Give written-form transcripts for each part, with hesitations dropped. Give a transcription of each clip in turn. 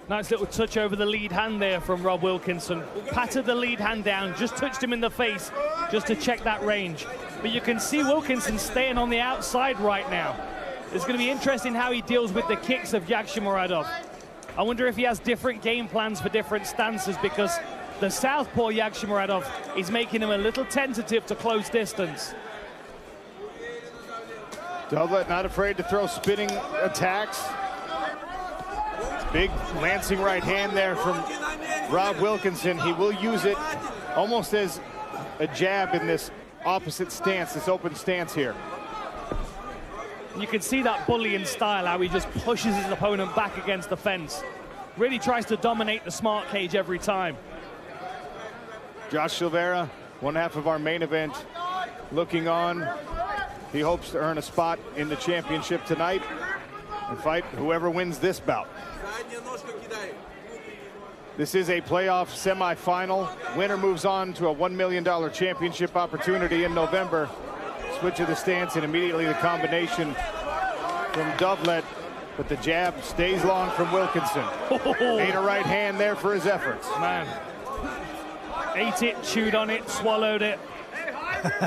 Nice little touch over the lead hand there from Rob Wilkinson. Patted the lead hand down, just touched him in the face, just to check that range. But you can see Wilkinson staying on the outside right now. It's going to be interesting how he deals with the kicks of Yagshimuradov. I wonder if he has different game plans for different stances, because the southpaw Yagshimuradov is making him a little tentative to close distance. Dovletdzhan not afraid to throw spinning attacks. Big lancing right hand there from Rob Wilkinson. He will use it almost as a jab in this opposite stance, this open stance here. You can see that bullying style, how he just pushes his opponent back against the fence. Really tries to dominate the smart cage every time. Josh Silveira, one half of our main event, looking on. He hopes to earn a spot in the championship tonight and fight whoever wins this bout. This is a playoff semifinal. Winner moves on to a $1 million championship opportunity in November. Switch of the stance and immediately the combination from Dovletdzhan, but the jab stays long from Wilkinson. Ate a right hand there for his efforts. Man, ate it, chewed on it, swallowed it.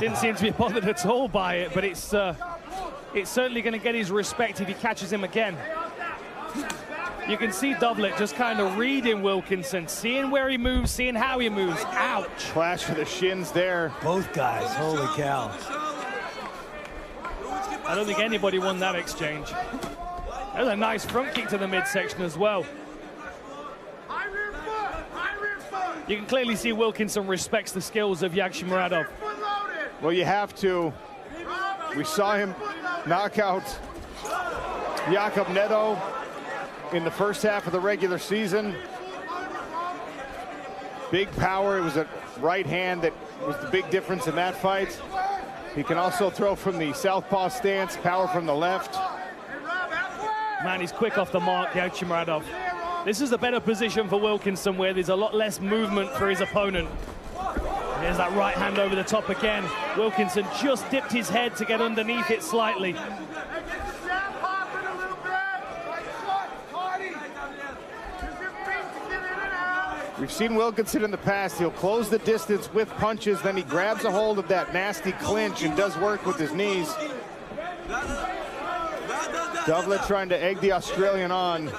Didn't seem to be bothered at all by it, but it's certainly going to get his respect if he catches him again. You can see Dovletdzhan just kind of reading Wilkinson, seeing where he moves, seeing how he moves. Ouch! Clash for the shins there. Both guys, holy cow. I don't think anybody won that exchange. That was a nice front kick to the midsection as well. You can clearly see Wilkinson respects the skills of Yagshimuradov. Well, you have to. We saw him knock out Jakub Neto in the first half of the regular season. Big power. It was a right hand that was the big difference in that fight. He can also throw from the southpaw stance, power from the left. Man, he's quick off the mark, Yagshimuradov. This is a better position for Wilkinson, where there's a lot less movement for his opponent. There's that right hand over the top again. Wilkinson just dipped his head to get underneath it slightly. We've seen Wilkinson in the past. He'll close the distance with punches, then he grabs a hold of that nasty clinch and does work with his knees. Dovletdzhan trying to egg the Australian on.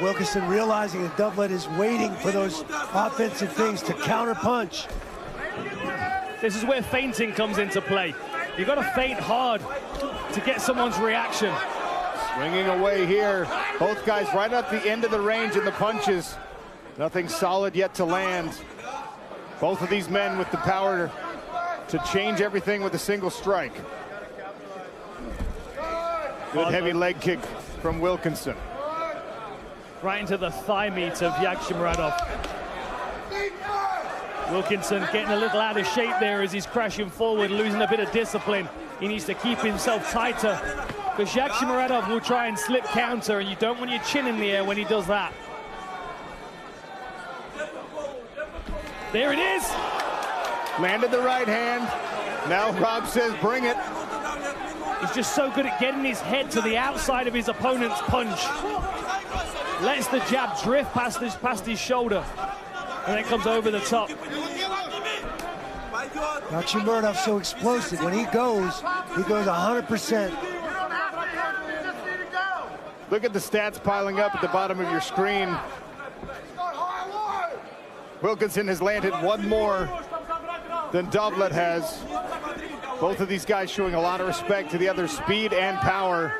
Wilkinson realizing that Dovletdzhan is waiting for those offensive things to counter punch. This is where feinting comes into play. You've got to feint hard to get someone's reaction. Swinging away here. Both guys right at the end of the range in the punches. Nothing solid yet to land. Both of these men with the power to change everything with a single strike. Good heavy leg kick from Wilkinson. Right into the thigh meat of Yagshimuradov. Wilkinson getting a little out of shape there as he's crashing forward, losing a bit of discipline. He needs to keep himself tighter, because Yagshimuradov will try and slip counter, and you don't want your chin in the air when he does that. There it is! Landed the right hand. Now Rob says, bring it. He's just so good at getting his head to the outside of his opponent's punch. Lets the jab drift past his shoulder, and then comes over the top. Yagshimuradov's so explosive. When he goes 100%. Look at the stats piling up at the bottom of your screen. Wilkinson has landed one more than Dovletdzhan has. Both of these guys showing a lot of respect to the other's speed and power.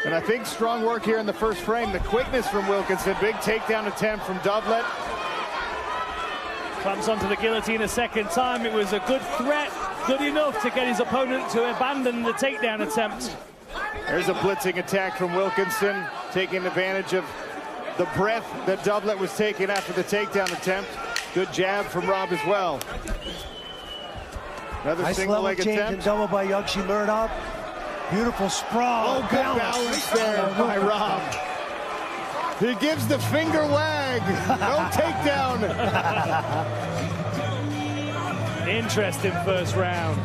And I think strong work here in the first frame. The quickness from Wilkinson. Big takedown attempt from Dovletdzhan. Clamps onto the guillotine a second time. It was a good threat, good enough to get his opponent to abandon the takedown attempt. There's a blitzing attack from Wilkinson, taking advantage of the breath that Dovletdzhan was taking after the takedown attempt. Good jab from Rob as well. Another Nice single level leg change attempt. and double by Yagshimuradov. Beautiful sprawl. Oh, good balance there by Rob. He gives the finger wag. No takedown. Interesting first round.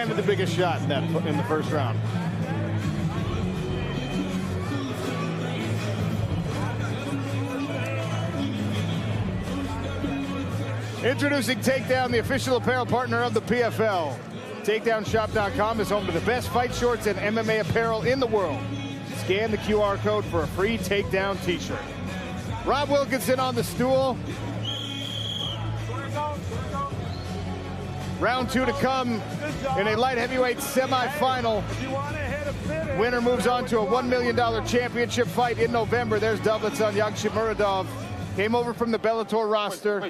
landed the biggest shot in the first round. Introducing Takedown, the official apparel partner of the PFL. TakedownShop.com is home to the best fight shorts and MMA apparel in the world. Scan the QR code for a free Takedown t-shirt. Rob Wilkinson on the stool. Round 2 to come in a light heavyweight semifinal. Winner moves on to a $1 million championship fight in November. There's Dovletdzhan Yagshimuradov. Came over from the Bellator roster.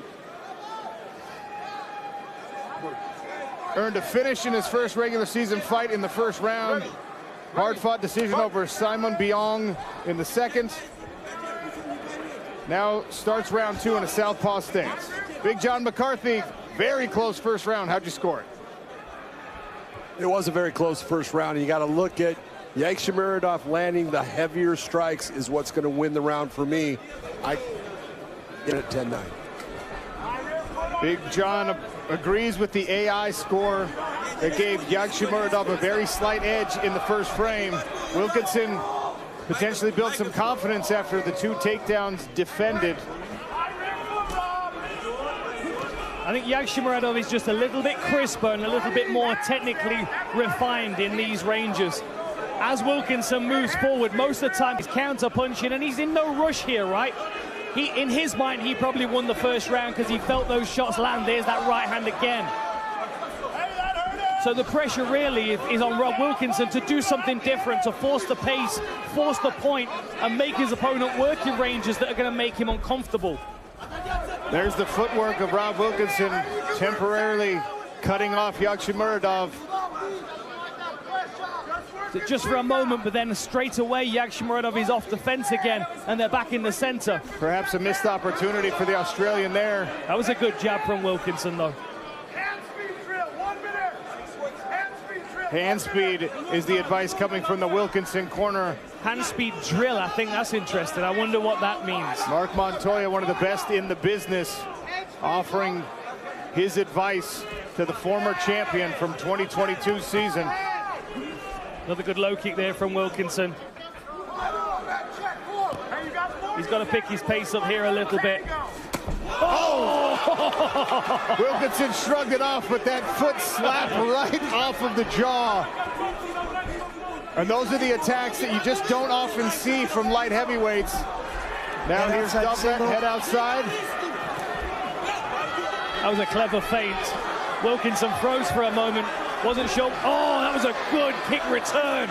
Earned a finish in his first regular season fight in the first round. Hard-fought decision over Simon Biong in the second. Now starts round 2 in a southpaw stance. Big John McCarthy, very close first round. How'd you score it? It was a very close first round. You got to look at Yagshimuradov landing the heavier strikes is what's going to win the round for me. I get it 10-9. Big John agrees with the AI score that gave Yagshimuradov a very slight edge in the first frame. Wilkinson potentially built some confidence after the 2 takedowns defended. I think Yagshimuradov is just a little bit crisper and a little bit more technically refined in these ranges. As Wilkinson moves forward, most of the time he's counter-punching, and he's in no rush here, right? In his mind, he probably won the first round because he felt those shots land. There's that right hand again. So the pressure really is on Rob Wilkinson to do something different, to force the pace, force the point, and make his opponent work in ranges that are going to make him uncomfortable. There's the footwork of Rob Wilkinson, temporarily cutting off Yagshimuradov. Just for a moment, but then straight away Yagshimuradov is off the fence again, and they're back in the center. Perhaps a missed opportunity for the Australian there. That was a good jab from Wilkinson, though. Hand speed is the advice coming from the Wilkinson corner. Hand speed drill, I think that's interesting. I wonder what that means. Mark Montoya, one of the best in the business, offering his advice to the former champion from 2022 season. Another good low kick there from Wilkinson. He's got to pick his pace up here a little bit. Oh! Wilkinson shrugged it off, but that foot slapped right off of the jaw. And those are the attacks that you just don't often see from light heavyweights. Now here's Dovletdzhan, head outside. That was a clever feint. Wilkinson froze for a moment. Wasn't sure. Oh, that was a good kick return.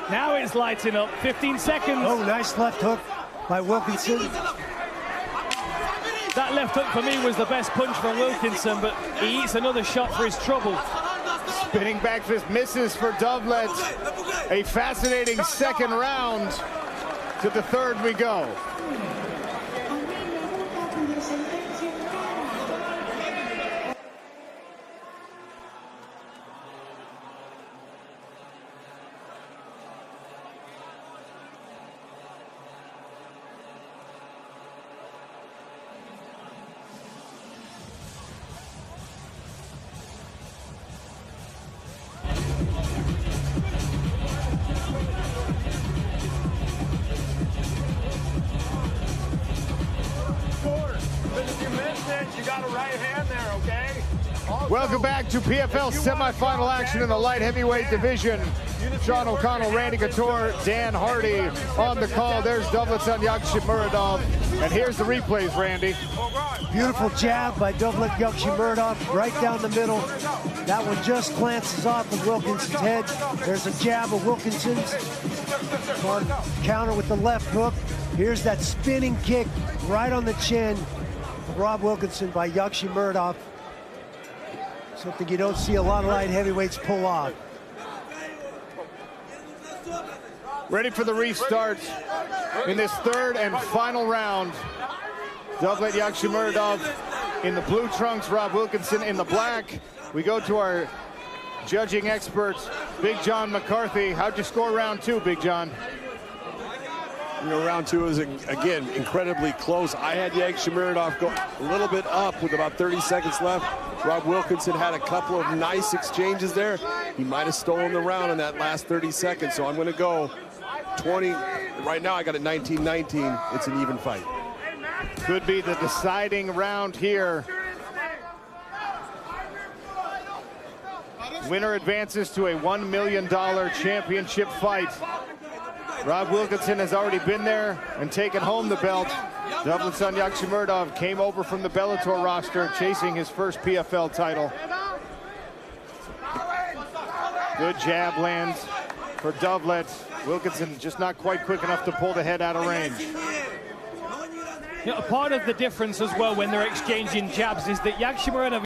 Now it's lighting up. 15 seconds. Oh, nice left hook by Wilkinson. That left hook for me was the best punch from Wilkinson, but he eats another shot for his trouble. Spinning back fist misses for Dovletdzhan. A fascinating second round. To the third we go. You got a right hand there, okay? Also, Welcome back to PFL semifinal action in the light heavyweight division. Sean O'Connell, Randy Couture, Dan Hardy on the call. There's Dovletdzhan Yagshimuradov. And here's the replays, Randy. Beautiful jab by Dovletdzhan Yagshimuradov right down the middle. That one just glances off of Wilkinson's head. There's a jab of Wilkinson's on counter with the left hook. Here's that spinning kick right on the chin. Rob Wilkinson by Yagshimuradov. Something you don't see a lot of light heavyweights pull off. Ready for the restart in this third and final round. Dovletdzhan Yagshimuradov in the blue trunks, Rob Wilkinson in the black. We go to our judging experts, Big John McCarthy. How'd you score round 2, Big John? You know, round 2 is, again, incredibly close. I had Yagshimuradov go a little bit up with about 30 seconds left. Rob Wilkinson had a couple of nice exchanges there. He might have stolen the round in that last 30 seconds, so I'm going to go 20. Right now I got it 19-19. It's an even fight. Could be the deciding round here. Winner advances to a $1 million championship fight. Rob Wilkinson has already been there and taken home the belt. Dovletdzhan Yagshimuradov came over from the Bellator roster, chasing his first PFL title. Good jab lands for Dovlet. Wilkinson just not quite quick enough to pull the head out of range. You know, part of the difference as well when they're exchanging jabs is that Yagshimuradov